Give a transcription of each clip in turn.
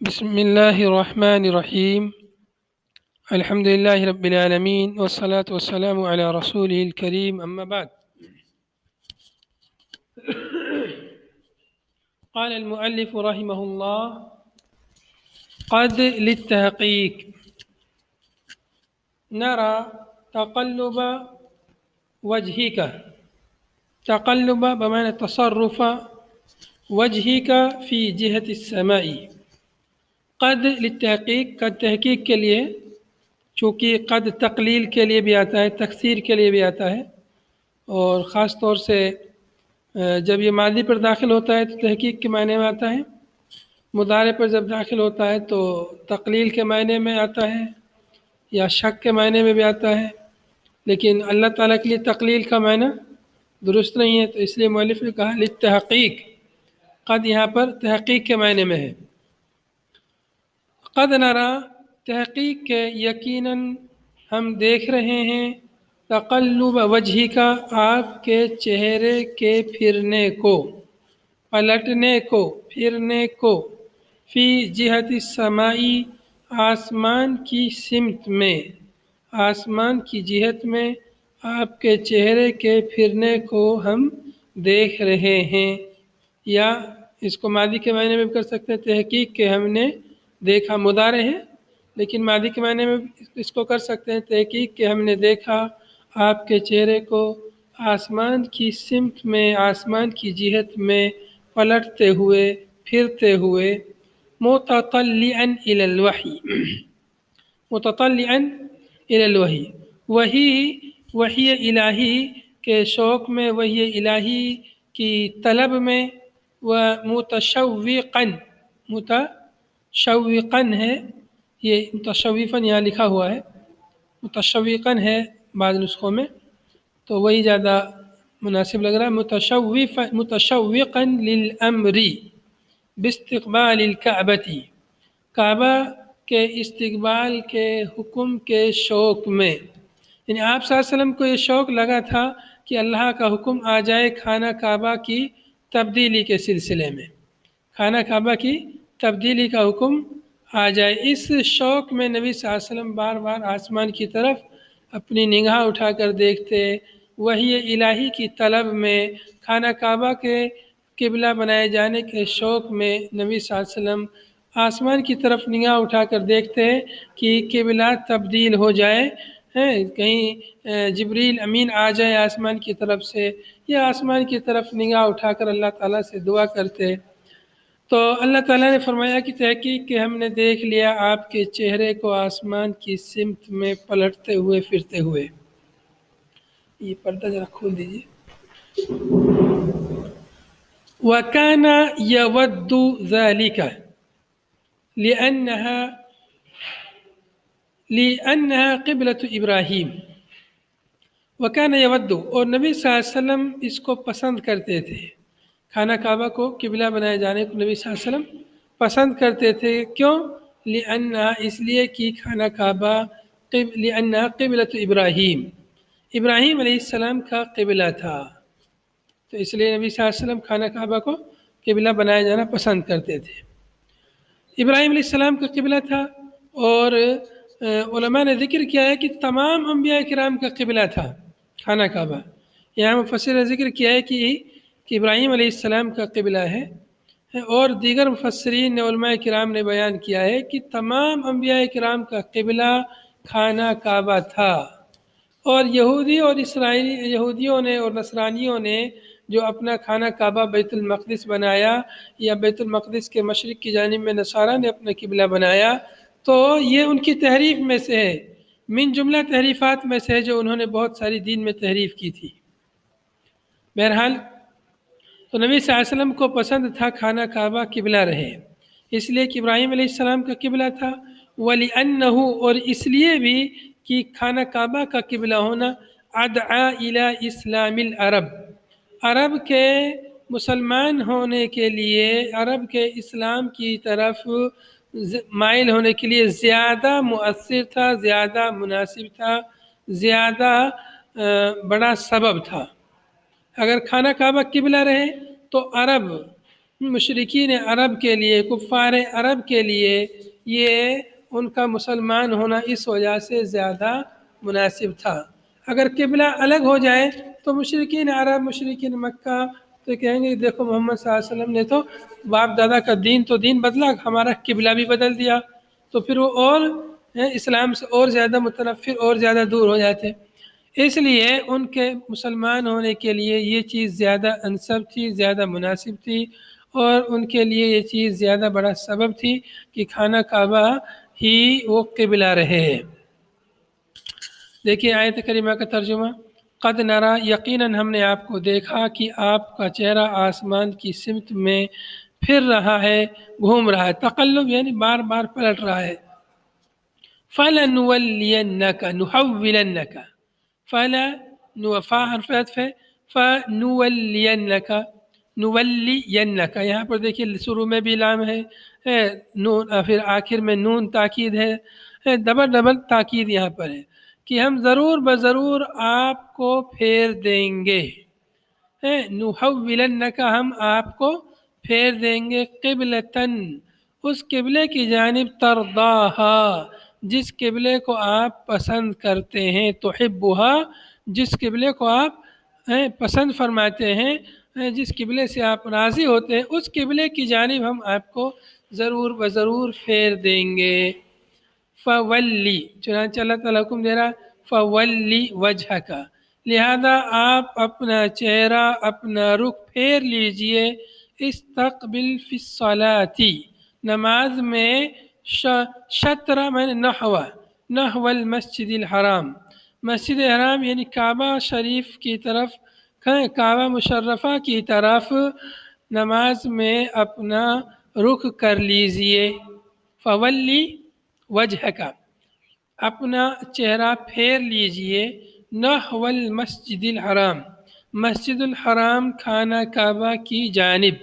بسم الله الرحمن الرحيم. الحمد لله رب العالمين والصلاة والسلام على رسوله الكريم. أما بعد، قال المؤلف رحمه الله: قد للتحقيق نرى تقلب وجهك. تقلب بمعنى تصرف وجهك في جهة السماء. قد للتحقیق، قد تحقیق کے لیے، چونکہ قد تقلیل کے لیے بھی آتا ہے، تکثیر کے لیے بھی آتا ہے، اور خاص طور سے جب یہ ماضی پر داخل ہوتا ہے تو تحقیق کے معنی میں آتا ہے، مضارع پر جب داخل ہوتا ہے تو تقلیل کے معنی میں آتا ہے یا شک کے معنی میں بھی آتا ہے، لیکن اللہ تعالیٰ کے لیے تقلیل کا معنی درست نہیں ہے، تو اس لیے مؤلف نے کہا للتحقیق. قد یہاں پر تحقیق کے معنی میں ہے. قد نرا، تحقیق کے یقیناً ہم دیکھ رہے ہیں، تقلب وجہی کا، آپ کے چہرے کے پھرنے کو، پلٹنے کو، پھرنے کو، فی جہت السمائی، آسمان کی سمت میں، آسمان کی جہت میں آپ کے چہرے کے پھرنے کو ہم دیکھ رہے ہیں. یا اس کو ماضی کے معنی میں بھی کر سکتے ہیں، تحقیق کے ہم نے دیکھا، مضارع ہے لیکن ماضی کے معنی میں اس کو کر سکتے ہیں، تحقیق کہ ہم نے دیکھا آپ کے چہرے کو آسمان کی سمت میں، آسمان کی جہت میں پلٹتے ہوئے، پھرتے ہوئے، متطلعا الی الوحی، متطلعا الی الوحی، وحی الہی کے شوق میں، وحی الہی کی طلب میں، ومتشوقا، متشوقا ہے، یہ متشوفا یہاں لکھا ہوا ہے، متشوقا ہے بعض نسخوں میں، تو وہی زیادہ مناسب لگ رہا ہے. متشوقا للامر باستقبال الکعبۃ، کعبہ کے استقبال کے حکم کے شوق میں، یعنی آپ صلی اللہ علیہ وسلم کو یہ شوق لگا تھا کہ اللہ کا حکم آ جائے خانہ کعبہ کی تبدیلی کے سلسلے میں، خانہ کعبہ کی تبدیلی کا حکم آ جائے. اس شوق میں نبی صلی اللہ علیہ وسلم بار بار آسمان کی طرف اپنی نگاہ اٹھا کر دیکھتے، وحی الہی کی طلب میں، خانہ کعبہ کے قبلہ بنائے جانے کے شوق میں نبی صلی اللہ علیہ وسلم آسمان کی طرف نگاہ اٹھا کر دیکھتے کہ قبلہ تبدیل ہو جائے، کہیں جبریل امین آ جائے آسمان کی طرف سے، یا آسمان کی طرف نگاہ اٹھا کر اللہ تعالیٰ سے دعا کرتے. تو اللہ تعالیٰ نے فرمایا کہ تحقیق کہ ہم نے دیکھ لیا آپ کے چہرے کو آسمان کی سمت میں پلٹتے ہوئے، پھرتے ہوئے. یہ پردہ ذرا کھول دیجیے. وَكَانَ يَوَدُّ ذَلِكَ لِأَنَّهَا قِبْلَةُ ابراہیم. وَكَانَ يَوَدُّ، اور نبی صلی اللہ علیہ وسلم اس کو پسند کرتے تھے، خانہ کعبہ کو قبلہ بنائے جانے کو نبی صلی اللہ علیہ وسلم پسند کرتے تھے. کیوں؟ لِأَنَّهَا، اس لیے کہ خانہ کعبہ لِأَنَّهَا قِبْلَةُ ابراہیم، ابراہیم علیہ السلام کا قبلہ تھا، تو اس لیے نبی صلی اللہ علیہ وسلم خانہ کعبہ کو قبلہ بنایا جانا پسند کرتے تھے. ابراہیم علیہ السلام کا قبلہ تھا، اور علماء نے ذکر کیا ہے کہ تمام انبیاء کرام کا قبلہ تھا خانہ کعبہ. یہاں مفسر نے ذکر کیا ہے کہ ابراہیم علیہ السلام کا قبلہ ہے، اور دیگر مفسرین نے، علماء کرام نے بیان کیا ہے کہ تمام انبیاء کرام کا قبلہ خانہ کعبہ تھا. اور یہودی اور اسرائیلی، یہودیوں نے اور نصرانیوں نے جو اپنا خانہ کعبہ بیت المقدس بنایا، یا بیت المقدس کے مشرق کی جانب میں نصارہ نے اپنا قبلہ بنایا، تو یہ ان کی تحریف میں سے ہے، من جملہ تحریفات میں سے ہے جو انہوں نے بہت ساری دین میں تحریف کی تھی. بہرحال تو نبی صلی اللہ علیہ وسلم کو پسند تھا خانہ کعبہ قبلہ رہے، اس لیے کہ ابراہیم علیہ السلام کا قبلہ تھا. وَلِأَنَّهُ، اور اس لیے بھی کہ خانہ کعبہ کا قبلہ ہونا، ادعا الی اسلام العرب، عرب کے مسلمان ہونے کے لیے، عرب کے اسلام کی طرف مائل ہونے کے لیے زیادہ مؤثر تھا، زیادہ مناسب تھا، زیادہ بڑا سبب تھا. اگر خانہ کعبہ قبلہ رہے تو عرب مشرکین عرب کے لیے، کفار عرب کے لیے یہ ان کا مسلمان ہونا اس وجہ سے زیادہ مناسب تھا۔ اگر قبلہ الگ ہو جائے تو مشرکین عرب، مشرکین مکہ تو کہیں گے دیکھو محمد صلی اللہ علیہ وسلم نے تو باپ دادا کا دین بدلا، ہمارا قبلہ بھی بدل دیا، تو پھر وہ اور اسلام سے اور زیادہ متنفر اور زیادہ دور ہو جاتے۔ اس لیے ان کے مسلمان ہونے کے لیے یہ چیز زیادہ انسب تھی، زیادہ مناسب تھی، اور ان کے لیے یہ چیز زیادہ بڑا سبب تھی کہ خانہ کعبہ ہی وہ قبلہ رہے۔ دیکھیے آیت کریمہ کا ترجمہ، قد نرا، یقیناً ہم نے آپ کو دیکھا کہ آپ کا چہرہ آسمان کی سمت میں پھر رہا ہے، گھوم رہا ہے، تقلب یعنی بار بار پلٹ رہا ہے۔ فَلَنُوَلِّيَنَّكَ نُحَوِّلَنَّكَ، فا حرف عطف ہے، فَنُوَلِّيَنَّكَ، نُوَلِّيَنَّكَ، یہاں پر دیکھیے شروع میں بھی لام ہے، نون، پھر آخر میں نون تاکید ہے، ڈبل تاکید یہاں پر ہے کہ ہم ضرور بضرور آپ کو پھیر دیں گے، نُحَوِّلَنَّكَ، ہم آپ کو پھیر دیں گے، قبلتاً، اس قبلے کی جانب، ترضاہا، جس قبلے کو آپ پسند کرتے ہیں، تحبھا، جس قبلے کو آپ پسند فرماتے ہیں، جس قبلے سے آپ راضی ہوتے ہیں، اس قبلے کی جانب ہم آپ کو ضرور بضرور پھیر دیں گے۔ فولی، چنانچہ اللہ تعالیٰ حکم دے رہا فولی وجہک، لہذا آپ اپنا چہرہ، اپنا رخ پھیر لیجئے، استقبل فی الصلاۃ، نماز میں، شطر میں نحو المسجد الحرام، مسجد حرام یعنی کعبہ شریف کی طرف، کعبہ مشرفہ کی طرف نماز میں اپنا رخ کر لیجئے۔ فولی وجہک، اپنا چہرہ پھیر لیجئے، نحو المسجد الحرام، مسجد الحرام خانہ کعبہ کی جانب۔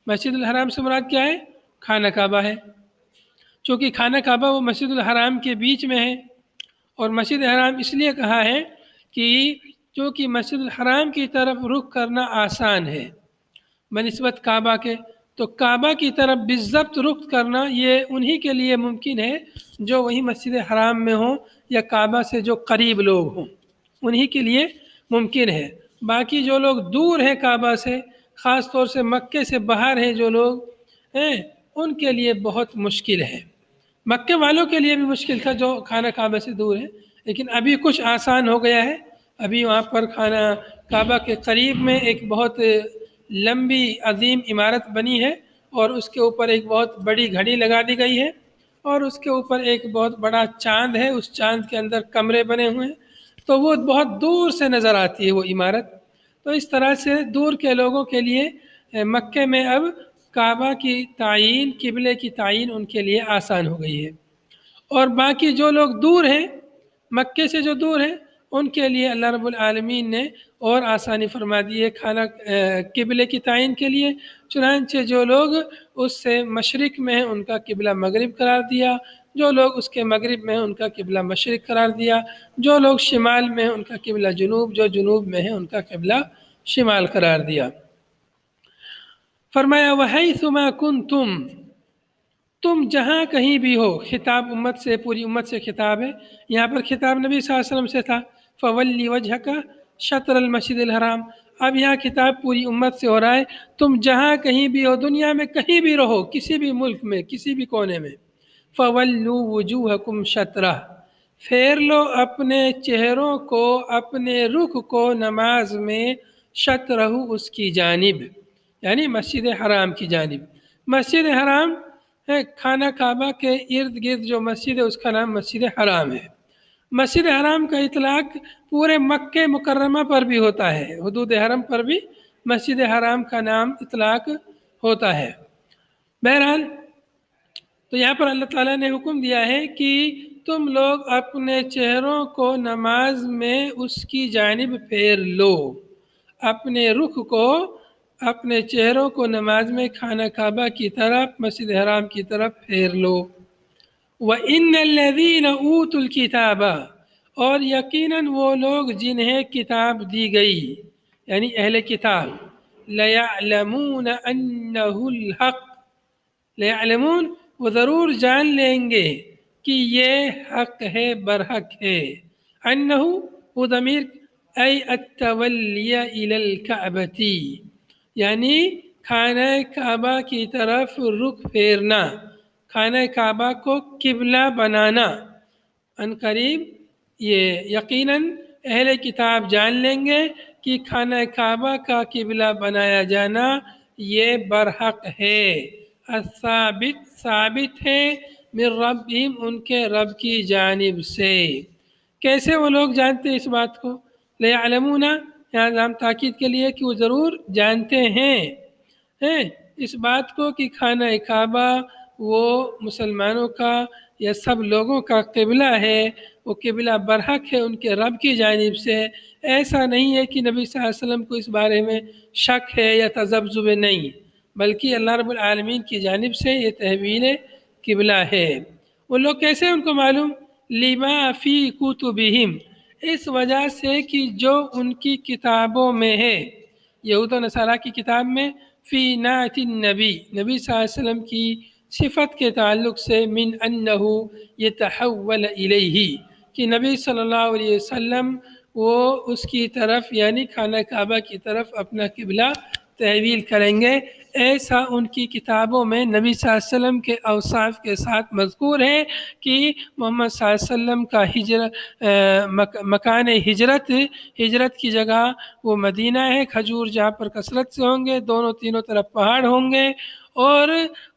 مسجد الحرام سے مراد کیا ہے؟ خانہ کعبہ ہے، چونکہ خانہ کعبہ وہ مسجد الحرام کے بیچ میں ہے، اور مسجد حرام اس لیے کہا ہے کہ چونکہ مسجد الحرام کی طرف رخ کرنا آسان ہے بنسبت کعبہ کے، تو کعبہ کی طرف بالضبط رخ کرنا یہ انہی کے لیے ممکن ہے جو وہی مسجد حرام میں ہوں یا کعبہ سے جو قریب لوگ ہوں، انہی کے لیے ممکن ہے۔ باقی جو لوگ دور ہیں کعبہ سے، خاص طور سے مکے سے باہر ہیں جو لوگ ہیں، ان کے لیے بہت مشکل ہے۔ مکے والوں کے لیے بھی مشکل تھا جو خانہ کعبہ سے دور ہے، لیکن ابھی کچھ آسان ہو گیا ہے۔ ابھی وہاں پر خانہ کعبہ کے قریب میں ایک بہت لمبی عظیم عمارت بنی ہے، اور اس کے اوپر ایک بہت بڑی گھڑی لگا دی گئی ہے، اور اس کے اوپر ایک بہت بڑا چاند ہے، اس چاند کے اندر کمرے بنے ہوئے ہیں، تو وہ بہت دور سے نظر آتی ہے وہ عمارت۔ تو اس طرح سے دور کے لوگوں کے لیے مکے میں اب کعبہ کی تعین، قبلے کی تعین ان کے لیے آسان ہو گئی ہے، اور باقی جو لوگ دور ہیں، مکے سے جو دور ہیں، ان کے لیے اللہ رب العالمین نے اور آسانی فرما دی ہے خانہ قبلے کی تعین کے لیے۔ چنانچہ جو لوگ اس سے مشرق میں ہیں ان کا قبلہ مغرب قرار دیا، جو لوگ اس کے مغرب میں ہیں ان کا قبلہ مشرق قرار دیا، جو لوگ شمال میں ہیں ان کا قبلہ جنوب، جو جنوب میں ہیں ان کا قبلہ شمال قرار دیا۔ فرمایا وَحَيْثُمَا كُنْتُمْ، تم جہاں کہیں بھی ہو، خطاب امت سے، پوری امت سے خطاب ہے، یہاں پر خطاب نبی صلی اللہ علیہ وسلم سے تھا، فولی وجہک شطر المسجد الحرام، اب یہاں خطاب پوری امت سے ہو رہا ہے، تم جہاں کہیں بھی ہو، دنیا میں کہیں بھی رہو، کسی بھی ملک میں، کسی بھی کونے میں، فولوا وجوہکم شطرہ، پھیر لو اپنے چہروں کو، اپنے رخ کو نماز میں، شطرہ، اس کی جانب، یعنی مسجد حرام کی جانب۔ مسجد حرام ہے، خانہ کعبہ کے ارد گرد جو مسجد ہے اس کا نام مسجد حرام ہے۔ مسجد حرام کا اطلاق پورے مکہ مکرمہ پر بھی ہوتا ہے، حدود حرم پر بھی مسجد حرام کا نام اطلاق ہوتا ہے۔ بہرحال تو یہاں پر اللہ تعالیٰ نے حکم دیا ہے کہ تم لوگ اپنے چہروں کو نماز میں اس کی جانب پھیر لو، اپنے رخ کو، اپنے چہروں کو نماز میں خانہ کعبہ کی طرف، مسجد حرام کی طرف پھیر لو۔ وَإِنَّ الَّذِينَ أُوتُوا الْكِتَابَ، اور یقیناً وہ لوگ جنہیں کتاب دی گئی، یعنی اہل کتاب، لَيَعْلَمُونَ أَنَّهُ الْحَقُّ، لَيَعْلَمُون وہ ضرور جان لیں گے کہ یہ حق ہے، برحق ہے. انہ وہ ضمیر ای التولی الی الکعبتی، یعنی خانہ کعبہ کی طرف رخ پھیرنا، خانہ کعبہ کو قبلہ بنانا. ان قریب یہ یقیناً اہل کتاب جان لیں گے کہ خانہ کعبہ کا قبلہ بنایا جانا یہ برحق ہے، الثابت ثابت ہے، من ربہم ان کے رب کی جانب سے. کیسے وہ لوگ جانتے ہیں اس بات کو؟ لیعلمون یہاں لام تاکید کے لیے کہ وہ ضرور جانتے ہیں اس بات کو کہ خانہ کعبہ وہ مسلمانوں کا یا سب لوگوں کا قبلہ ہے، وہ قبلہ برحق ہے ان کے رب کی جانب سے. ایسا نہیں ہے کہ نبی صلی اللہ علیہ وسلم کو اس بارے میں شک ہے یا تذبذب نہیں، بلکہ اللہ رب العالمین کی جانب سے یہ تحویل قبلہ ہے. وہ لوگ کیسے ان کو معلوم؟ لما فی کتبہم، اس وجہ سے کہ جو ان کی کتابوں میں ہے، یہود و نصارہ کی کتاب میں، فی نعت النبی، نبی صلی اللہ علیہ وسلم کی صفت کے تعلق سے، من انہ یتحول الیہ، کہ نبی صلی اللہ علیہ وسلم وہ اس کی طرف یعنی خانہ کعبہ کی طرف اپنا قبلہ تحویل کریں گے. ایسا ان کی کتابوں میں نبی صلی اللہ علیہ وسلم کے اوصاف کے ساتھ مذکور ہے کہ محمد صلی اللہ علیہ وسلم کا مکان ہجرت کی جگہ وہ مدینہ ہے، کھجور جہاں پر کثرت سے ہوں گے، دونوں تینوں طرف پہاڑ ہوں گے، اور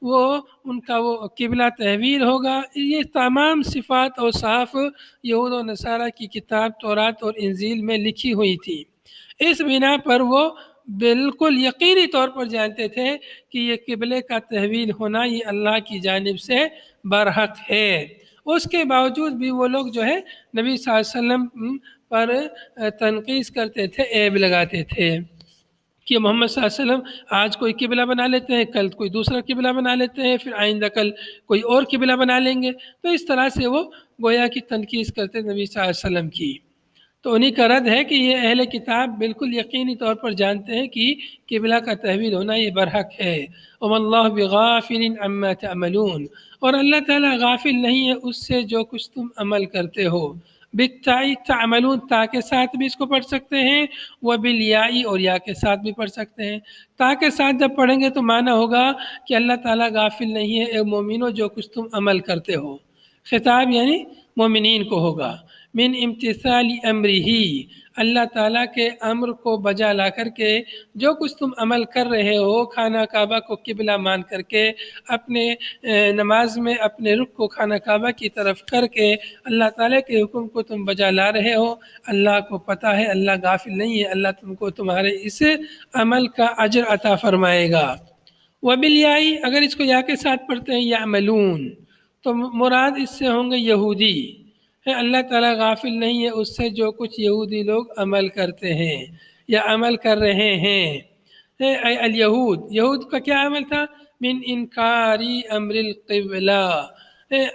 وہ ان کا وہ قبلہ تحویل ہوگا. یہ تمام صفات اور صاف یہود و نصارہ کی کتاب تورات اور انجیل میں لکھی ہوئی تھی. اس بنا پر وہ بالکل یقینی طور پر جانتے تھے کہ یہ قبلے کا تحویل ہونا یہ اللہ کی جانب سے برحق ہے. اس کے باوجود بھی وہ لوگ جو ہے نبی صلی اللہ علیہ وسلم پر تنقید کرتے تھے، عیب لگاتے تھے کہ محمد صلی اللہ علیہ وسلم آج کوئی قبلہ بنا لیتے ہیں، کل کوئی دوسرا قبلہ بنا لیتے ہیں، پھر آئندہ کل کوئی اور قبلہ بنا لیں گے. تو اس طرح سے وہ گویا کی تنقید کرتے نبی صلی اللہ علیہ وسلم کی. تو انہی کا رد ہے کہ یہ اہل کتاب بالکل یقینی طور پر جانتے ہیں کہ قبلہ کا تحویل ہونا یہ برحق ہے. وَمَا اللَّهُ بِغَافِلٍ عَمَّا تَعْمَلُونَ، اور اللہ تعالیٰ غافل نہیں ہے اس سے جو کچھ تم عمل کرتے ہو. بالتائی تعملون، تا کے ساتھ بھی اس کو پڑھ سکتے ہیں، وبالیاء اور یا کے ساتھ بھی پڑھ سکتے ہیں. تا کے ساتھ جب پڑھیں گے تو معنی ہوگا کہ اللہ تعالیٰ غافل نہیں ہے، اے مومنو جو کچھ تم عمل کرتے ہو. خطاب یعنی مومنین کو ہوگا. من امتثال امرہ، اللہ تعالیٰ کے امر کو بجا لا کر کے جو کچھ تم عمل کر رہے ہو، خانہ کعبہ کو قبلہ مان کر کے، اپنے نماز میں اپنے رخ کو خانہ کعبہ کی طرف کر کے اللہ تعالیٰ کے حکم کو تم بجا لا رہے ہو. اللہ کو پتہ ہے، اللہ غافل نہیں ہے، اللہ تم کو تمہارے اس عمل کا اجر عطا فرمائے گا. وبالیاء، اگر اس کو یا کے ساتھ پڑھتے ہیں یعملون، تو مراد اس سے ہوں گے یہودی. اللہ تعالیٰ غافل نہیں ہے اس سے جو کچھ یہودی لوگ عمل کرتے ہیں یا عمل کر رہے ہیں. الیہود، یہود کا کیا عمل تھا؟ من انکاری امر القبلہ،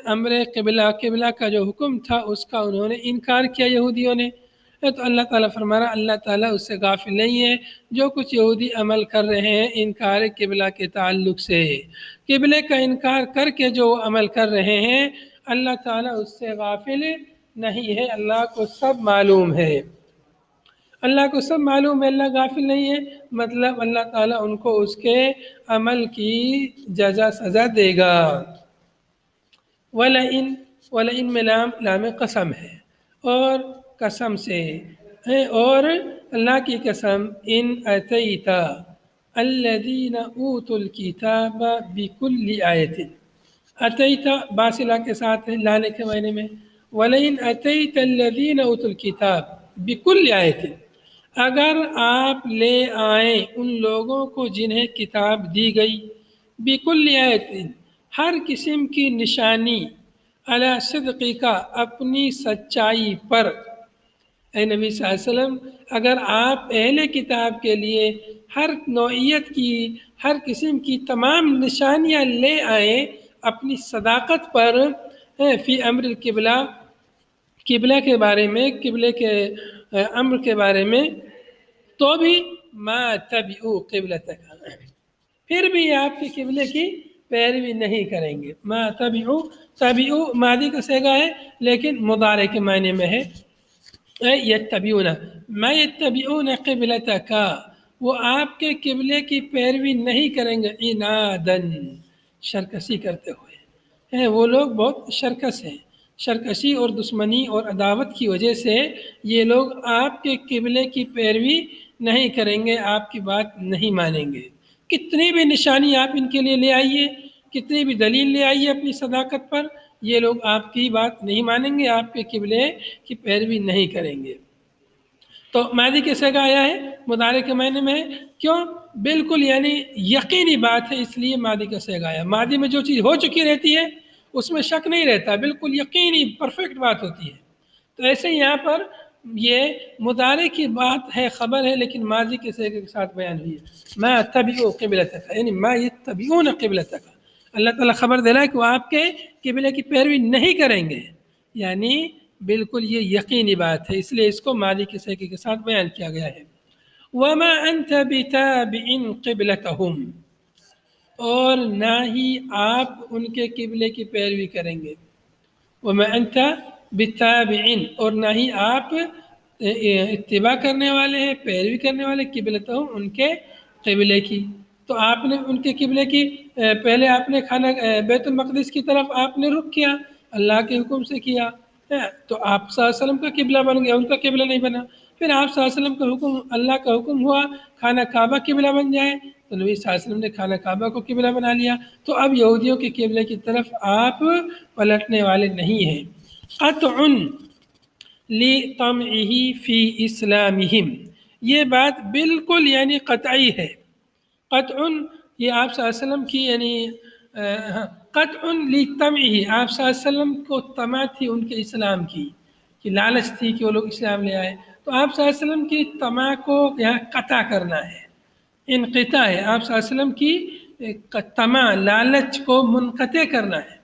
امر قبلہ کا جو حکم تھا اس کا انہوں نے انکار کیا یہودیوں نے. تو اللہ تعالیٰ فرما رہا اللہ تعالیٰ اس سے غافل نہیں ہے جو کچھ یہودی عمل کر رہے ہیں انکار قبلہ کے تعلق سے. قبلے کا انکار کر کے جو عمل کر رہے ہیں اللہ تعالیٰ اس سے غافل نہیں ہے، اللہ کو سب معلوم ہے. اللہ کو سب معلوم ہے، اللہ غافل نہیں ہے، مطلب اللہ تعالیٰ ان کو اس کے عمل کی جزا سزا دے گا. وَلَئِن میں لام قسم ہے، اور قسم سے ہے، اور اللہ کی قسم، ان اتیتا الذین اوتوا الکتاب بکل آیت، اتیتا باصلہ کے ساتھ ہے لانے کے معنی میں. وَلَئِنْ أَتَيْتَ الَّذِينَ أُوتُوا الْكِتَابَ بِكُلِّ آیَةٍ، اگر آپ لے آئیں ان لوگوں کو جنہیں کتاب دی گئی، بِكُلِّ آیَةٍ ہر قسم کی نشانی، علی صدقی کا اپنی سچائی پر. اے نبی صلی اللہ علیہ وسلم اگر آپ اہل کتاب کے لیے ہر نوعیت کی، ہر قسم کی تمام نشانیاں لے آئیں اپنی صداقت پر، فی امر القبلہ، قبلہ کے بارے میں، قبلے کے امر کے بارے میں، تو بھی ما تبعوا قبلتک، پھر بھی آپ کے قبلے کی پیروی نہیں کریں گے۔ ما تبعوا، تبعوا ماضی کا صیغہ ہے لیکن مضارع کے معنی میں ہے، یتبعون، ما یتبعون قبلتک، وہ آپ کے قبلے کی پیروی نہیں کریں گے، عنادن، شرکشی کرتے ہوئے، وہ لوگ بہت شرکش ہیں، شرکشی اور دشمنی اور عداوت کی وجہ سے یہ لوگ آپ کے قبلے کی پیروی نہیں کریں گے، آپ کی بات نہیں مانیں گے۔ کتنی بھی نشانی آپ ان کے لیے لے آئیے، کتنی بھی دلیل لے آئیے اپنی صداقت پر، یہ لوگ آپ کی بات نہیں مانیں گے، آپ کے قبلے کی پیروی نہیں کریں گے۔ تو ماضی کے صیغہ آیا ہے، مضارع کے معنی میں ہے، کیوں؟ بالکل یعنی یقینی بات ہے، اس لیے ماضی کا صیغہ آیا۔ ماضی میں جو چیز ہو چکی رہتی ہے اس میں شک نہیں رہتا، بالکل یقینی پرفیکٹ بات ہوتی ہے۔ تو ایسے ہی یہاں پر یہ مضارع کی بات ہے، خبر ہے، لیکن ماضی کے صیغے کے ساتھ بیان ہوئی ہے۔ ما تبعوا قبلتک، یعنی ما یتبعون قبلتک، اللہ تعالیٰ خبر دے رہا ہے کہ وہ آپ کے قبلے کی پیروی نہیں کریں گے، یعنی بالکل یہ یقینی بات ہے، اس لیے اس کو ماضی کے صیغے کے ساتھ بیان کیا گیا ہے۔ وما انت بتابع قبلتهم، اور نہ ہی آپ ان کے قبلے کی پیروی کریں گے۔ وما انت بتابع، اور نہ ہی آپ اتباع کرنے والے ہیں، پیروی کرنے والے، قبلتهم، ان کے قبلے کی۔ تو آپ نے ان کے قبلے کی، پہلے آپ نے کھانا بیت المقدس کی طرف آپ نے رخ کیا، اللہ کے حکم سے کیا، تو آپ صلی اللہ علیہ وسلم کا قبلہ بن گیا، ان کا قبلہ نہیں بنا۔ پھر آپ صلی اللہ علیہ وسلم کا حکم، اللہ کا حکم ہوا کھانا کعبہ قبلہ بن جائے، تو نبی صلی اللہ علیہ وسلم نے کھانا کعبہ کو قبلہ بنا لیا۔ تو اب یہودیوں کے قبلے کی طرف آپ پلٹنے والے نہیں ہیں۔ قطع لطمعہ فی اسلامہم، یہ بات بالکل یعنی قطعی ہے۔ قطع، یہ آپ صلی اللہ علیہ وسلم کی یعنی قطع لطمعہ، آپ صلی اللہ علیہ وسلم کو طمع تھی ان کے اسلام کی، کہ لالچ تھی کہ وہ لوگ اسلام لے آئے، تو آپ صلی اللہ علیہ وسلم کی طمع کو یہاں قطع کرنا ہے، انقطاع ہے، آپ صلی اللہ علیہ وسلم کی طمع، لالچ کو منقطع کرنا ہے۔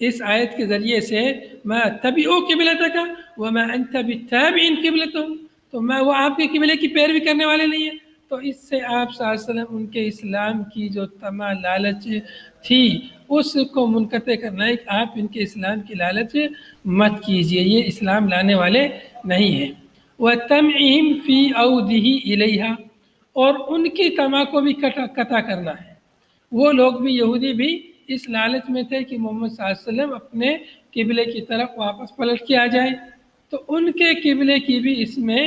اس آیت کے ذریعے سے ما تبعوا قبلتک وما انت بتابع قبلتهم، تو وہ آپ کے قبلے کی پیروی کرنے والے نہیں ہیں، تو اس سے آپ صلی اللہ علیہ وسلم ان کے اسلام کی جو طمع، لالچ تھی اس کو منقطع کرنا ہے، کہ آپ ان کے اسلام کی لالچ مت کیجئے، یہ اسلام لانے والے نہیں ہیں۔ وَتَمْعِهِمْ فِي عَوْدِهِ إِلَيْهَا، اور ان کی طمع کو بھی قطع کرنا ہے۔ وہ لوگ بھی، یہودی بھی اس لالچ میں تھے کہ محمد صلی اللہ علیہ وسلم اپنے قبلے کی طرف واپس پلٹ کے آ جائیں، تو ان کے قبلے کی بھی اس میں،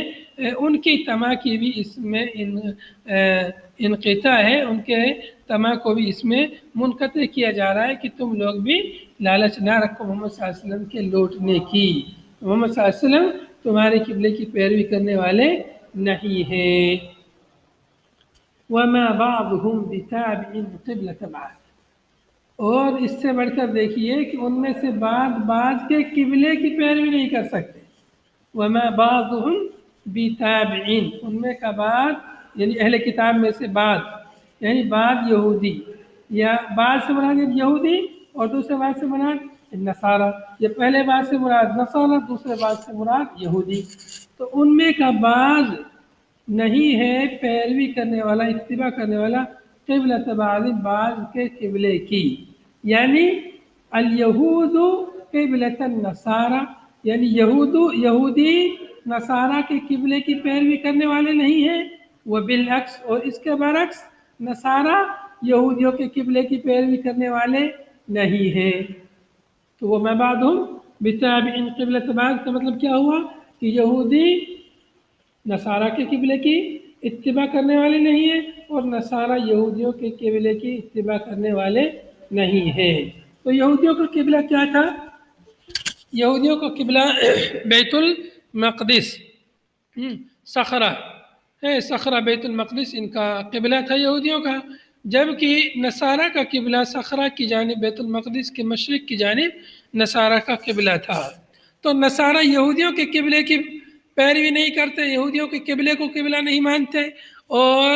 ان کی طمع کی بھی اس میں انقطاع ہے، ان کے طمع کو بھی اس میں منقطع کیا جا رہا ہے کہ تم لوگ بھی لالچ نہ رکھو محمد صلی اللہ علیہ وسلم کے لوٹنے کی، محمد صلی اللہ علیہ وسلم تمہارے قبلے کی پیروی کرنے والے نہیں ہیں۔ وَمَا بَعْضُهُمْ بِتَابِعٍ قِبْلَةَ بَعْضٍ، اور اس سے بڑھ کر دیکھیے کہ ان میں سے بعض کے قبلے کی پیروی نہیں کر سکتے۔ وَمَا بَعْضُهُمْ بِتَابِعٍ، ان میں کا بعض یعنی اہل کتاب میں سے بعض، یعنی بعض یہودی، یا بعض سے مراد یہودی اور دوسرے بعض سے مراد نصارہ، یا پہلے بعض سے مراد نصارہ، دوسرے بعض سے مراد یہودی، تو ان میں کا بعض نہیں ہے پیروی کرنے والا، اتباع کرنے والا قبلۃ بعض، بعض کے قبلے کی، یعنی الیہود قبلۃ النصارى، یعنی یہودی نصارہ کے قبلے کی پیروی کرنے والے نہیں ہیں، وبالعکس، اور اس کے برعکس نصارہ یہودیوں کے قبلے کی پیروی کرنے والے نہیں ہیں۔ تو وہ میں بعدہم بتابع قبلۃ بعض کا مطلب کیا ہوا کہ یہودی نصارہ کے قبلے کی اتباع کرنے والے نہیں ہیں، اور نصارہ یہودیوں کے قبلے کی اتباع کرنے والے نہیں ہیں۔ تو یہودیوں کا قبلہ کیا تھا؟ یہودیوں کا قبلہ بیت المقدس، صخرہ ہے، صخرہ بیت المقدس ان کا قبلہ تھا یہودیوں کا، جبکہ نصارہ کا قبلہ صخرہ کی جانب، بیت المقدس کے مشرق کی جانب نصارہ کا قبلہ تھا۔ تو نصارہ یہودیوں کے قبلے کی پیروی نہیں کرتے، یہودیوں کے قبلے کو قبلہ نہیں مانتے، اور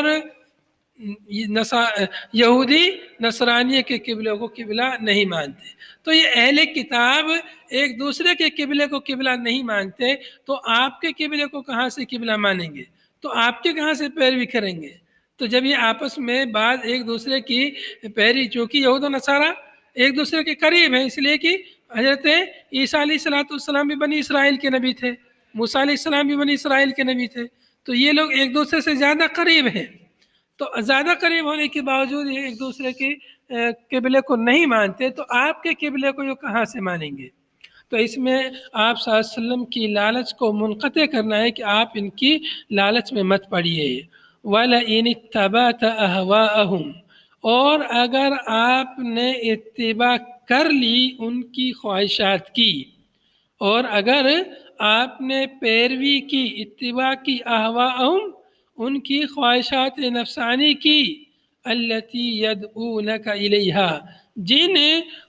یہودی نصرانیہ کے قبلے کو قبلہ نہیں مانتے۔ تو یہ اہل کتاب ایک دوسرے کے قبلے کو قبلہ نہیں مانتے، تو آپ کے قبلے کو کہاں سے قبلہ مانیں گے؟ تو آپ کے کہاں سے پیروی کریں گے؟ تو جب یہ آپس میں بعض ایک دوسرے کی پیروی، چونکہ یہود و نصارہ ایک دوسرے کے قریب ہیں، اس لیے کہ حضرت عیسیٰ علیہ السلام بھی بنی اسرائیل کے نبی تھے، موسیٰ علیہ السلام بھی بنی اسرائیل کے نبی تھے، تو یہ لوگ ایک دوسرے سے زیادہ قریب ہیں، تو زیادہ قریب ہونے کے باوجود یہ ایک دوسرے کے قبلے کو نہیں مانتے، تو آپ کے قبلے کو یہ کہاں سے مانیں گے؟ تو اس میں آپ صلی اللہ علیہ وسلم کی لالچ کو منقطع کرنا ہے کہ آپ ان کی لالچ میں مت پڑیے۔ وَلَئِنِ اتَّبَعْتَ أَهْوَاءَهُمْ، اور اگر آپ نے اتباع کر لی ان کی خواہشات کی، اور اگر آپ نے پیروی کی، اتباع کی، اہواءہم ان کی خواہشات نفسانی کی، التی یدعونک الیہا جن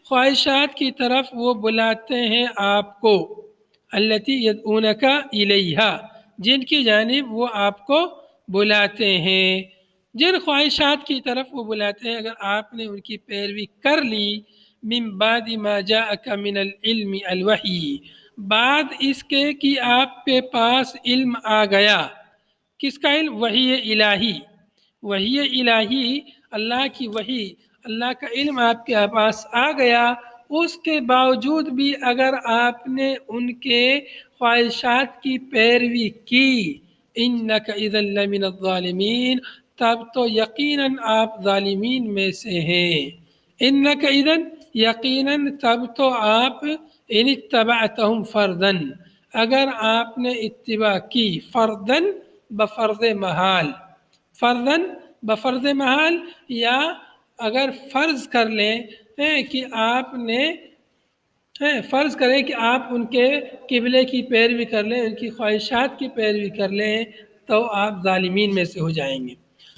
خواہشات کی طرف وہ بلاتے ہیں آپ کو، التی یدعونک الیہا جن کی جانب وہ آپ کو بلاتے ہیں، جن خواہشات کی طرف وہ بلاتے ہیں، اگر آپ نے ان کی پیروی کر لی، من بعد ما جاءک من العلم الوحی بعد اس کے کہ آپ کے پاس علم آ گیا، کس کا علم؟ وحی الہی، وحی الہی اللہ کی وحی، اللہ کا علم آپ کے پاس آ گیا، اس کے باوجود بھی اگر آپ نے ان کے خواہشات کی پیروی کی، انک اذا لمن الظالمین تب تو یقیناً آپ ظالمین میں سے ہیں، انک اذا یقیناً تب تو آپ، ان اتبعتہم فردن اگر آپ نے اتباع کی، فردن بفرض محال، فردن بفرض محال، یا اگر فرض کر لیں کہ آپ نے فرض کریں کہ آپ ان کے قبلے کی پیروی کر لیں، ان کی خواہشات کی پیروی کر لیں، تو آپ ظالمین میں سے ہو جائیں گے۔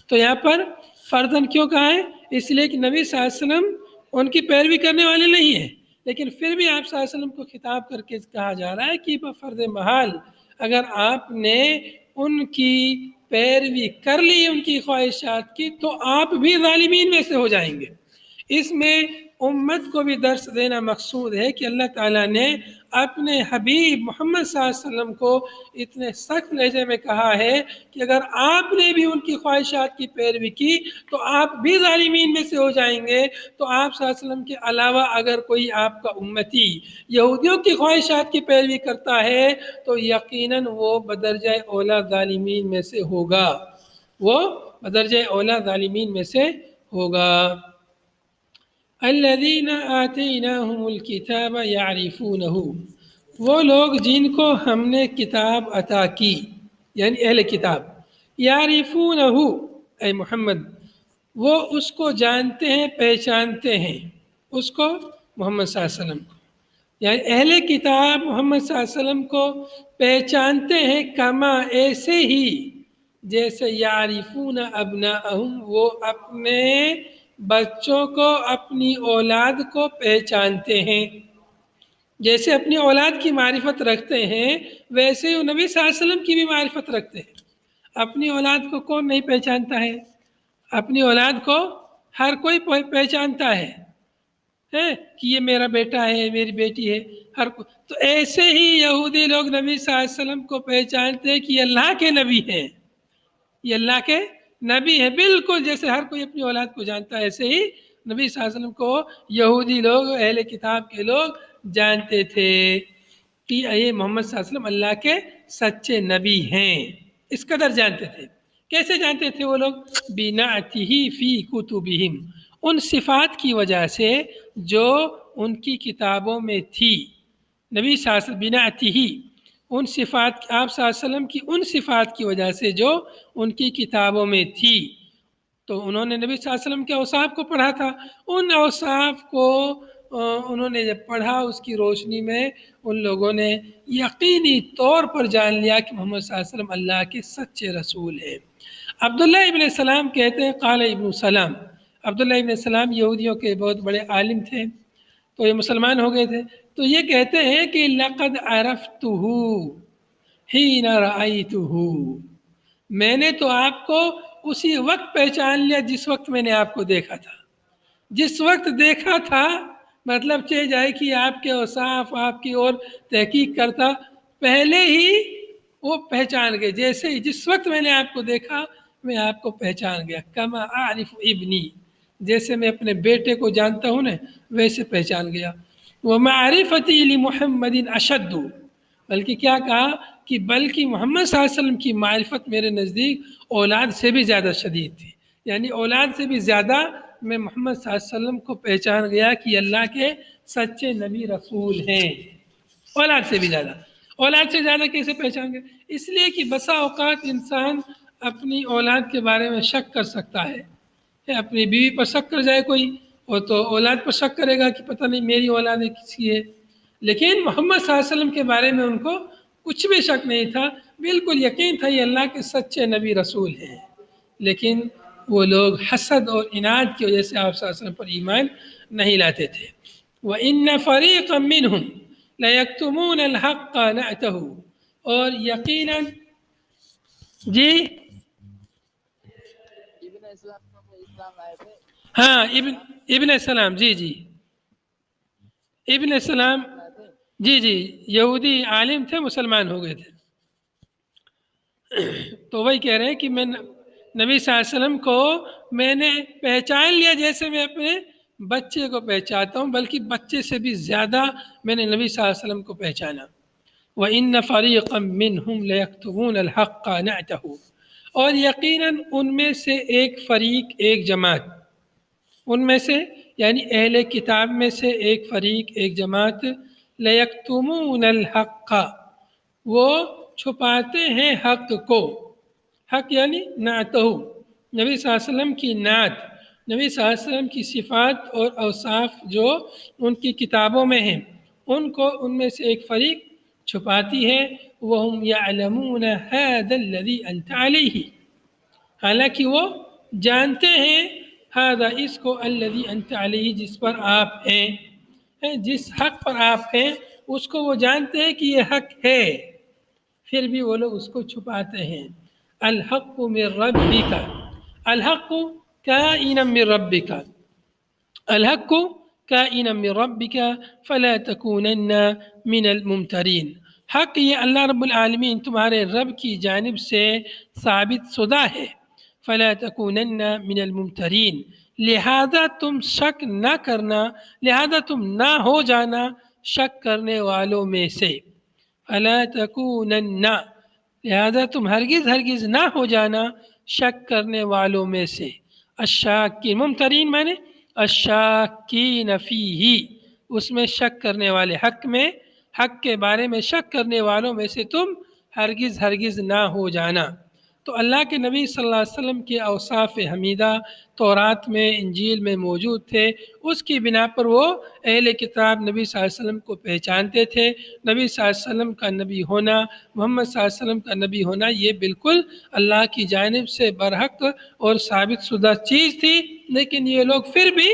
تو یہاں پر فردن کیوں کہا ہے؟ اس لیے کہ نبی صلی اللہ علیہ وسلم ان کی پیروی کرنے والے نہیں ہیں، لیکن پھر بھی آپ صلی اللہ علیہ وسلم کو خطاب کر کے کہا جا رہا ہے کہ بفرض محال اگر آپ نے ان کی پیروی کر لی ان کی خواہشات کی، تو آپ بھی ظالمین میں سے ہو جائیں گے۔ اس میں امت کو بھی درس دینا مقصود ہے کہ اللہ تعالیٰ نے اپنے حبیب محمد صلی اللہ علیہ وسلم کو اتنے سخت لہجے میں کہا ہے کہ اگر آپ نے بھی ان کی خواہشات کی پیروی کی تو آپ بھی ظالمین میں سے ہو جائیں گے۔ تو آپ صلی اللہ علیہ وسلم کے علاوہ اگر کوئی آپ کا امتی یہودیوں کی خواہشات کی پیروی کرتا ہے تو یقیناً وہ بدرجہ اولا ظالمین میں سے ہوگا، وہ بدرجہ اولا ظالمین میں سے ہوگا۔ الذین آتیناہم الکتاب یعرفونہ، وہ لوگ جن کو ہم نے کتاب عطا کی، یعنی اہل کتاب، یعرفونہ اے محمد وہ اس کو جانتے ہیں، پہچانتے ہیں، اس کو محمد صلی اللہ علیہ وسلم کو، یعنی اہل کتاب محمد صلی اللہ علیہ وسلم کو پہچانتے ہیں، کما ایسے ہی جیسے یعرفون ابناءہم وہ اپنے بچوں کو، اپنی اولاد کو پہچانتے ہیں، جیسے اپنی اولاد کی معرفت رکھتے ہیں ویسے وہ نبی صلی اللہ علیہ وسلم کی بھی معرفت رکھتے ہیں۔ اپنی اولاد کو کون نہیں پہچانتا ہے؟ اپنی اولاد کو ہر کوئی پہچانتا ہے کہ یہ میرا بیٹا ہے، میری بیٹی ہے، ہر کو۔ تو ایسے ہی یہودی لوگ نبی صلی اللہ علیہ وسلم کو پہچانتے ہیں کہ یہ اللہ کے نبی ہیں، یہ اللہ کے نبی ہیں، بالکل جیسے ہر کوئی اپنی اولاد کو جانتا ہے، ایسے ہی نبی صلی اللہ علیہ وسلم کو یہودی لوگ، اہل کتاب کے لوگ جانتے تھے کہ یہ محمد صلی اللہ علیہ وسلم اللہ کے سچے نبی ہیں، اس قدر جانتے تھے۔ کیسے جانتے تھے وہ لوگ؟ بِنَعْتِهِ فِي كُتُبِهِمْ، ان صفات کی وجہ سے جو ان کی کتابوں میں تھی، نبی صلی اللہ علیہ وسلم بِنَعْتِهِ ان صفات، آپ صلی اللہ علیہ وسلم کی ان صفات کی وجہ سے جو ان کی کتابوں میں تھی۔ تو انہوں نے نبی صلی اللہ علیہ وسلم کے اوصاف کو پڑھا تھا، ان اوصاف کو انہوں نے جب پڑھا، اس کی روشنی میں ان لوگوں نے یقینی طور پر جان لیا کہ محمد صلی اللہ علیہ وسلم اللہ کے سچے رسول ہیں۔ عبداللہ ابن سلام کہتے ہیں، قال ابن سلام، عبداللہ ابن سلام یہودیوں کے بہت بڑے عالم تھے، تو یہ مسلمان ہو گئے تھے، تو یہ کہتے ہیں کہ لقد عرفتہ حین رأیتہ، میں نے تو آپ کو اسی وقت پہچان لیا جس وقت میں نے آپ کو دیکھا تھا، جس وقت دیکھا تھا، مطلب چاہے جائے کہ آپ کے اوصاف، آپ کی اور تحقیق کرتا، پہلے ہی وہ پہچان گئے، جیسے ہی جس وقت میں نے آپ کو دیکھا میں آپ کو پہچان گیا، کما اعرف ابنی، جیسے میں اپنے بیٹے کو جانتا ہوں نا ویسے پہچان گیا۔ ومعرفتی لمحمد اشد، بلکہ کیا کہا کہ بلکہ محمد صلی اللہ علیہ وسلم کی معرفت میرے نزدیک اولاد سے بھی زیادہ شدید تھی، یعنی اولاد سے بھی زیادہ میں محمد صلی اللہ علیہ وسلم کو پہچان گیا کہ اللہ کے سچے نبی رسول ہیں، اولاد سے بھی زیادہ۔ اولاد سے زیادہ کیسے پہچان گئے؟ اس لیے کہ بسا اوقات انسان اپنی اولاد کے بارے میں شک کر سکتا ہے، اپنی بیوی پر شک کر جائے کوئی، وہ تو اولاد پر شک کرے گا کہ پتہ نہیں میری اولاد ہے کس کی ہے، لیکن محمد صلی اللہ علیہ وسلم کے بارے میں ان کو کچھ بھی شک نہیں تھا، بالکل یقین تھا یہ اللہ کے سچے نبی رسول ہیں۔ لیکن وہ لوگ حسد اور عناد کی وجہ سے آپ صلی اللہ علیہ وسلم پر ایمان نہیں لاتے تھے۔ وَإِنَّ فَرِيقًا مِّنْهُمْ لَيَكْتُمُونَ الْحَقَّ نَعْتَهُ، اور یقیناً جی ہاں ابن السلام، جی ابن السلام، جی یہودی عالم تھے، مسلمان ہو گئے تھے۔ تو وہی کہہ رہے ہیں کہ میں نبی صلی اللہ علیہ وسلم کو میں نے پہچان لیا جیسے میں اپنے بچے کو پہچانتا ہوں، بلکہ بچے سے بھی زیادہ میں نے نبی صلی اللہ علیہ وسلم کو پہچانا۔ وَإِنَّ فَرِيقًا مِّنْهُمْ لَيَكْتُمُونَ الْحَقَّ نَعْتَهُ، اور یقیناً ان میں سے ایک فریق، ایک جماعت، ان میں سے یعنی اہل کتاب میں سے ایک فریق، ایک جماعت، لَيَكْتُمُونَ الْحَقَّ، وہ چھپاتے ہیں حق کو، حق یعنی نعتہ، نبی صلی اللہ علیہ وسلم کی نعت، نبی صلی اللہ علیہ وسلم کی صفات اور اوصاف جو ان کی کتابوں میں ہیں، ان کو ان میں سے ایک فریق چھپاتی ہے۔ وَهُمْ يَعْلَمُونَ هَذَا الَّذِي أَنْتَ عَلَيْهِ، حالانکہ وہ جانتے ہیں ہذا اس کو، الذی انت علیہ جس پر آپ ہیں، جس حق پر آپ ہیں اس کو وہ جانتے ہیں کہ یہ حق ہے، پھر بھی وہ لوگ اس کو چھپاتے ہیں۔ الحق من ربک، الحق کائنا من ربک، الحق کائنا من ربک فلا تکونن من الممترین، حق یہ اللہ رب العالمین تمہارے رب کی جانب سے ثابت شدہ ہے، فلا تکونن من الممترین، لہذا تم شک نہ کرنا، لہذا تم نہ ہو جانا شک کرنے والوں میں سے، فلا تکونن، لہذا تم ہرگز نہ ہو جانا شک کرنے والوں میں سے، الشاکین، ممترین مانے الشاکین فیہ، اس میں شک کرنے والے، حق میں، حق کے بارے میں شک کرنے والوں میں سے تم ہرگز نہ ہو جانا۔ تو اللہ کے نبی صلی اللہ علیہ وسلم کے اوصاف حمیدہ تورات میں، انجیل میں موجود تھے، اس کی بنا پر وہ اہل کتاب نبی صلی اللہ علیہ وسلم کو پہچانتے تھے۔ نبی صلی اللہ علیہ وسلم کا نبی ہونا، محمد صلی اللہ علیہ وسلم کا نبی ہونا، یہ بالکل اللہ کی جانب سے برحق اور ثابت شدہ چیز تھی، لیکن یہ لوگ پھر بھی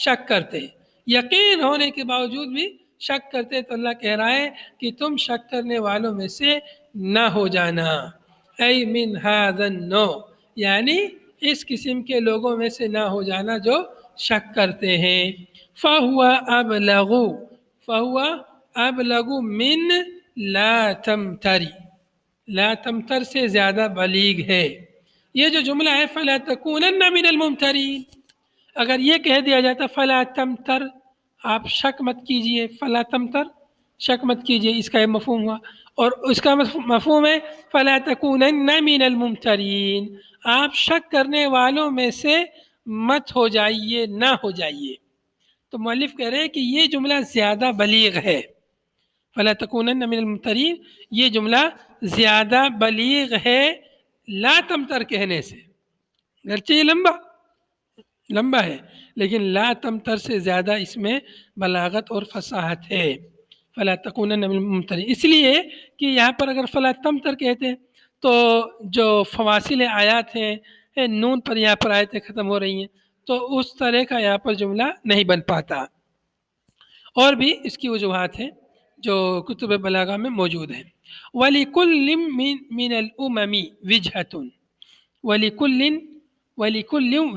شک کرتے، یقین ہونے کے باوجود بھی شک کرتے۔ تو اللہ کہہ رہا ہے کہ تم شک کرنے والوں میں سے نہ ہو جانا، اے من ھذا النوع، یعنی اس قسم کے لوگوں میں سے نہ ہو جانا جو شک کرتے ہیں۔ فَهُوَ أَبْلَغُ مِن لا تمتری، لا تمتر سے زیادہ بلیغ ہے۔ یہ جو جملہ ہے فَلَا تَكُونَنَّ مِنَ الْمُمْتَرِينَ، اگر یہ کہہ دیا جاتا فَلَا تَمْتَر، آپ شک مت کیجئے، فَلَا تَمْتَر، شک مت کیجئے، اس کا یہ مفہوم ہوا، اور اس کا مفہوم ہے فَلَا تَكُونَنَّ مِنَ الْمُمْتَرِينَ، آپ شک کرنے والوں میں سے مت ہو جائیے، نہ ہو جائیے۔ تو مؤلف کہہ رہے ہیں کہ یہ جملہ زیادہ بلیغ ہے، فَلَا تَكُونَنَّ مِنَ الْمُمْتَرِينَ، یہ جملہ زیادہ بلیغ ہے لا تمتر کہنے سے، گرچہ یہ لمبا ہے لیکن لا تمتر سے زیادہ اس میں بلاغت اور فصاحت ہے۔ فَلَا تَكُونَنَّ مِنَ الْمُمْتَرِينَ، اس لیے کہ یہاں پر اگر فَلَا تَمْتَر کہتے ہیں تو جو فواصل آیات ہیں، نون پر یہاں پر آیتیں ختم ہو رہی ہیں، تو اس طرح کا یہاں پر جملہ نہیں بن پاتا۔ اور بھی اس کی وجوہات ہیں جو کتب بلاغہ میں موجود ہیں۔ وَلِكُلٍّ مِّنَ الْأُمَمِ وِجْهَةٌ، وَلِكُلٍّ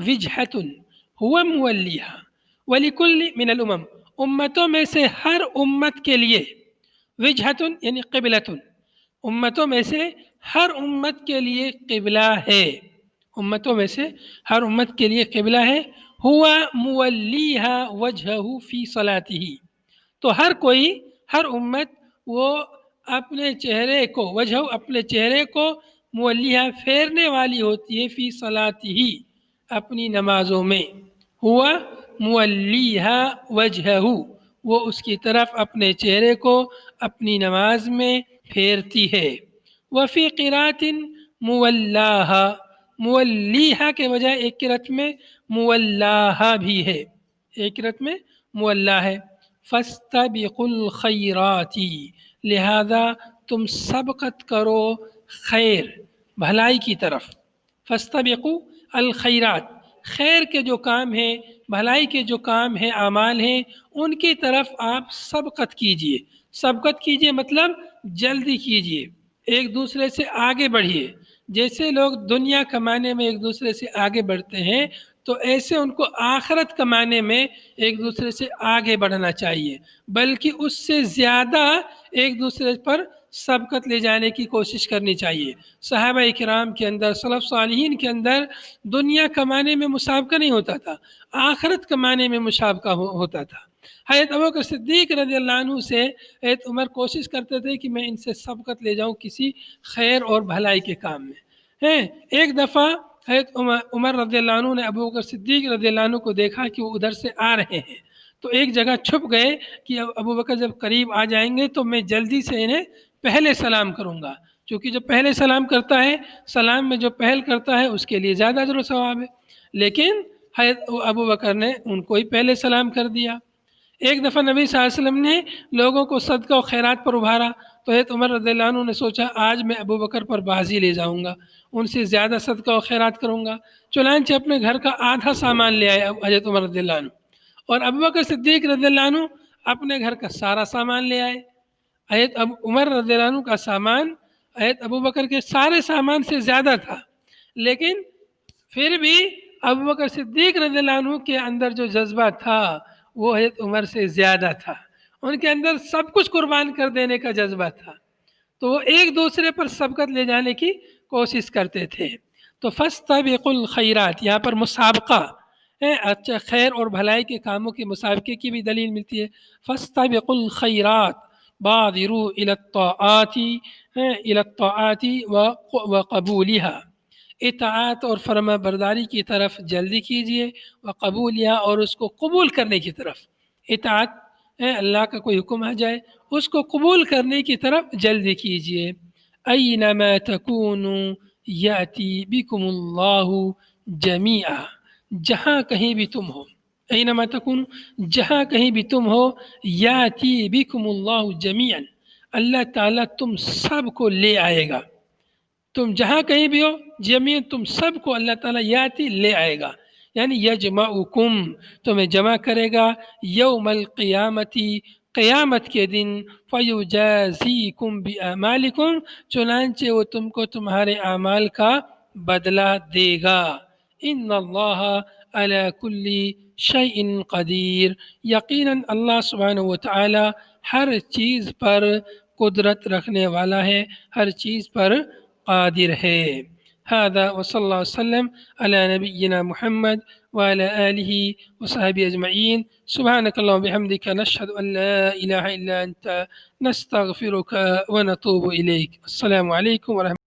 وِجْهَةٌ هُوَ مُوَلِّيهَا، وَلِكُلٍّ مِّنَ الْأُمَمِ، امتوں میں سے ہر امت کے لیے، وجہتن یعنی قبلتن، امتوں میں سے ہر امت کے لیے قبلہ ہے، امتوں میں سے ہر امت کے لیے قبلہ ہے، ہوا مولیہا وجہہ فی صلاتہ، تو ہر کوئی، ہر امت وہ اپنے چہرے کو، وجہ اپنے چہرے کو، مولیہ پھیرنے والی ہوتی ہے، فی صلاتہ اپنی نمازوں میں، ہوا مولیہا وجہہ، وہ اس کی طرف اپنے چہرے کو اپنی نماز میں پھیرتی ہے۔ وفی قرات مولاہا، مولیہا کے بجائے ایک قرات میں مولاہا بھی ہے، ایک قرات میں مولا ہے۔ فاستبقوا الخیرات، لہذا تم سبقت کرو خیر، بھلائی کی طرف۔ فاستبقوا الخیرات، خیر کے جو کام ہیں، بھلائی کے جو کام ہیں، اعمال ہیں، ان کی طرف آپ سبقت کیجئے۔ سبقت کیجئے مطلب جلدی کیجئے، ایک دوسرے سے آگے بڑھیے۔ جیسے لوگ دنیا کمانے میں ایک دوسرے سے آگے بڑھتے ہیں، تو ایسے ان کو آخرت کمانے میں ایک دوسرے سے آگے بڑھنا چاہیے، بلکہ اس سے زیادہ ایک دوسرے پر سبقت لے جانے کی کوشش کرنی چاہیے۔ صحابہ کرام کے اندر، سلف صالحین کے اندر دنیا کمانے میں مسابقہ نہیں ہوتا تھا، آخرت کمانے میں مسابقہ ہوتا تھا۔ حضرت ابوبکر صدیق رضی اللہ عنہ سے حضرت عمر کوشش کرتے تھے کہ میں ان سے سبقت لے جاؤں کسی خیر اور بھلائی کے کام میں۔ ایک دفعہ حضرت عمر رضی اللہ عنہ نے ابوبکر صدیق رضی اللہ عنہ کو دیکھا کہ وہ ادھر سے آ رہے ہیں، تو ایک جگہ چھپ گئے کہ ابوبکر جب قریب آ جائیں گے تو میں جلدی سے انہیں پہلے سلام کروں گا، چونکہ جو پہلے سلام کرتا ہے، سلام میں جو پہل کرتا ہے اس کے لیے زیادہ اجر و ثواب ہے۔ لیکن حضرت ابوبکر نے ان کو ہی پہلے سلام کر دیا۔ ایک دفعہ نبی صلی اللہ علیہ وسلم نے لوگوں کو صدقہ و خیرات پر ابھارا، تو حضرت عمر رضی اللہ عنہ نے سوچا آج میں ابوبکر پر بازی لے جاؤں گا، ان سے زیادہ صدقہ و خیرات کروں گا، چنانچہ اپنے گھر کا آدھا سامان لے آئے حضرت عمر رضی اللہ عنہ، اور ابوبکر صدیق رضی اللہ عنہ اپنے گھر کا سارا سامان لے آئے۔ حضرت عمر رضی اللہ عنہ کا سامان حضرت ابوبکر کے سارے سامان سے زیادہ تھا، لیکن پھر بھی ابوبکر صدیق رضی اللہ عنہ کے اندر جو جذبہ تھا وہ حضرت عمر سے زیادہ تھا، ان کے اندر سب کچھ قربان کر دینے کا جذبہ تھا، تو وہ ایک دوسرے پر سبقت لے جانے کی کوشش کرتے تھے۔ تو فاستبقوا الخیرات، یہاں پر مسابقہ ہے، اچھا خیر اور بھلائی کے کاموں کے مسابقے کی بھی دلیل ملتی ہے۔ فاستبقوا الخیرات بادروا الی الطاعات وقبولها، اطاعت اور فرما برداری کی طرف جلدی کیجیے، وقبولها، اور اس کو قبول کرنے کی طرف۔ اطاعت اللہ کا کوئی حکم آ جائے اس کو قبول کرنے کی طرف جلدی کیجیے۔ اینما تکونوا یاتی بکم اللہ جمیعا، جہاں کہیں بھی تم ہو، اینما تکونوا، جہاں کہیں بھی تم ہو، یاتی بکم اللہ جمیعا، اللہ تعالیٰ تم سب کو لے آئے گا، تم جہاں کہیں بھی ہو جمیعا، تم سب کو اللہ تعالیٰ یاتی لے آئے گا، یعنی یجمعکم، تمہیں جمع کرے گا، یوم القیامتی، قیامت کے دن، فیجازیکم باعمالکم، چنانچہ وہ تم کو تمہارے اعمال کا بدلہ دے گا۔ ان اللہ علی کل شیء قدیر، یقیناً اللہ سبحانہ و تعالی ہر چیز پر قدرت رکھنے والا ہے، ہر چیز پر قادر ہے۔ هذا وصلی اللہ وسلم علی نبینا محمد وعلى آله وصحبه أجمعين، سبحانك اللهم وبحمدك، نشهد أن لا إله إلا أنت، نستغفرك ونتوب إليك۔ السلام عليكم ورحمة